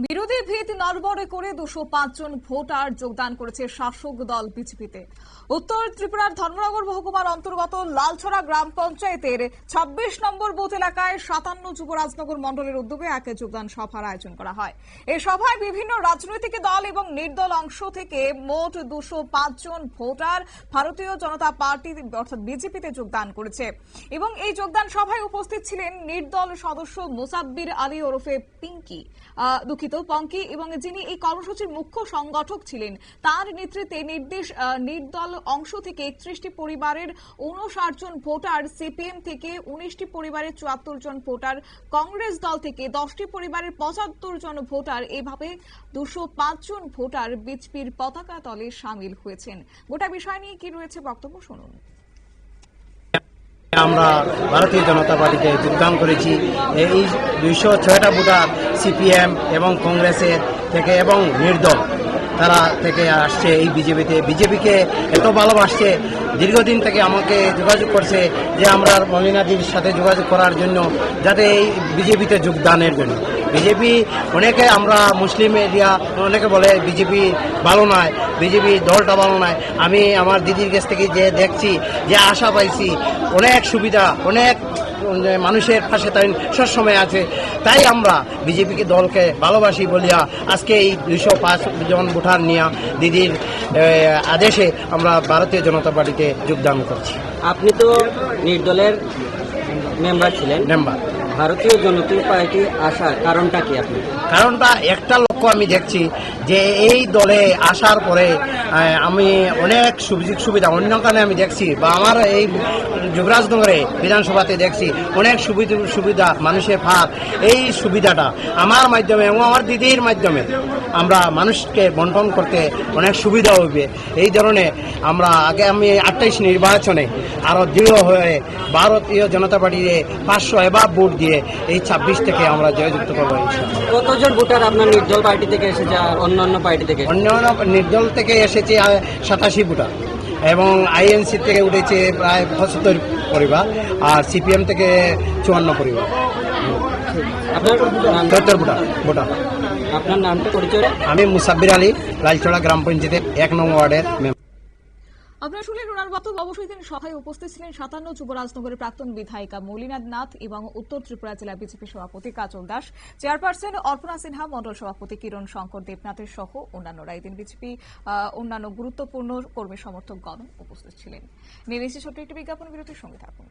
বিরোধী ভিত নড়বড়ে করে 205 জন ভোটার যোগদান করেছে শাসক দল বিজেপিতে। উত্তর ত্রিপুরার ধর্মনগর মহকুমার অন্তর্গত লালছড়া গ্রাম পঞ্চায়েতের 26 নম্বর বুথ এলাকায় 57 যুবরাজনগর মণ্ডলের উদ্যোগে এক যোগদান সভার আয়োজন করা হয়। এই সভায় বিভিন্ন রাজনৈতিক দল এবং নির্দল অংশ থেকে মোট 205 জন ভোটার ভারতীয় জনতা পার্টি অর্থাৎ বিজেপিতে যোগদান করেছে এবং এই যোগদান সভায় উপস্থিত ছিলেন নির্দল সদস্য মোসাব্বির আলী ওরফে পিঙ্কি পঙ্কি এবং যিনি এই কর্মসূচির মুখ্য সংগঠক ছিলেন। তার নেতৃত্বে নির্দল অংশ থেকে 31টি পরিবারের 59 জন ভোটার, সিপিএম থেকে 19টি পরিবারের 74 জন ভোটার, কংগ্রেস দল থেকে 10টি পরিবারের 75 জন ভোটার, এভাবে 205 জন ভোটার বিজেপির পতাকা দলে সামিল হয়েছেন। গোটা বিষয় নিয়ে কি রয়েছে বক্তব্য শুনুন। আমরা ভারতীয় জনতা পার্টিতে যোগদান করেছি। এই 206টা ভোটার সিপিএম এবং কংগ্রেসের থেকে এবং নির্দল তারা থেকে আসছে এই বিজেপিকে এত ভালোবাসছে। দীর্ঘদিন থেকে আমাকে যোগাযোগ করছে যে আমরা মলিনাদির সাথে যোগাযোগ করার জন্য, যাতে এই বিজেপিতে যোগদানের জন্য। বিজেপি অনেকে, আমরা মুসলিম এরিয়া, অনেকে বলে বিজেপি ভালো নয়, বিজেপি দলটা ভালো নয়। আমি আমার দিদির কাছ থেকে যে দেখছি, যে আশা পাইছি, অনেক সুবিধা, অনেক মানুষের পাশে তাই সবসময় আছে। তাই আমরা বিজেপিকে দলকে ভালোবাসি বলিয়া আজকে এই 205 জন ভোটার নিয়ে দিদির আদেশে আমরা ভারতীয় জনতা পার্টিতে যোগদান করছি। আপনি তো নির্দলের মেম্বার ছিলেন, ভারতীয় জনতা পার্টি আসার কারণটা কি? আপনি কারণটা একটা লক্ষ্য আমি দেখছি যে এই দলে আসার পরে আমি অনেক সুযোগ সুবিধা অন্য কারণে আমি দেখছি, বা আমার এই যুবরাজনগরে বিধানসভাতে দেখছি অনেক সুবিধা মানুষের পার। এই সুবিধাটা আমার মাধ্যমে এবং আমার দিদির মাধ্যমে আমরা মানুষকে বন্টন করতে অনেক সুবিধা হবে। এই ধরনের আমরা আমি 28 নির্বাচনে আরো দৃঢ় হয়ে ভারতীয় জনতা পার্টির 500 এবার ভোট দিয়ে এই 26 থেকে আমরা জয়যুক্ত করবো। কতজন ভোটার আপনার নির্দল পার্টি থেকে এসেছে আর অন্যান্য পার্টি থেকে? অন্যান্য নির্দল থেকে এসেছে 87 ভোটার এবং আইএনসি থেকে উঠেছে প্রায় 75 পরিবার, আর সিপিএম থেকে 54 পরিবার। ভোটার। আপনার নামটা পরিচয়? আমি মুসাব্বির আলী, লালছড়া গ্রাম পঞ্চায়েতের 1 নং ওয়ার্ডের মেম্বার। আপনারা শুনলেন ওনার বক্তব্য। অবশ্যই তিনি সভায় উপস্থিত ছিলেন 57 যুবরাজনগরের প্রাক্তন বিধায়িকা মলিনাথ নাথ এবং উত্তর ত্রিপুরা জেলা বিজেপি সভাপতি কাজল দাস, চেয়ারপারসন অর্পণা সিনহা, মন্ডল সভাপতি কিরণ শঙ্কর দেবনাথের সহ অন্যান্যরা। এদিন বিজেপি অন্যান্য গুরুত্বপূর্ণ কর্মী সমর্থকগণ উপস্থিত ছিলেন। নিয়ে ছোট্ট একটি বিজ্ঞাপন বিরতির সঙ্গে থাকুন।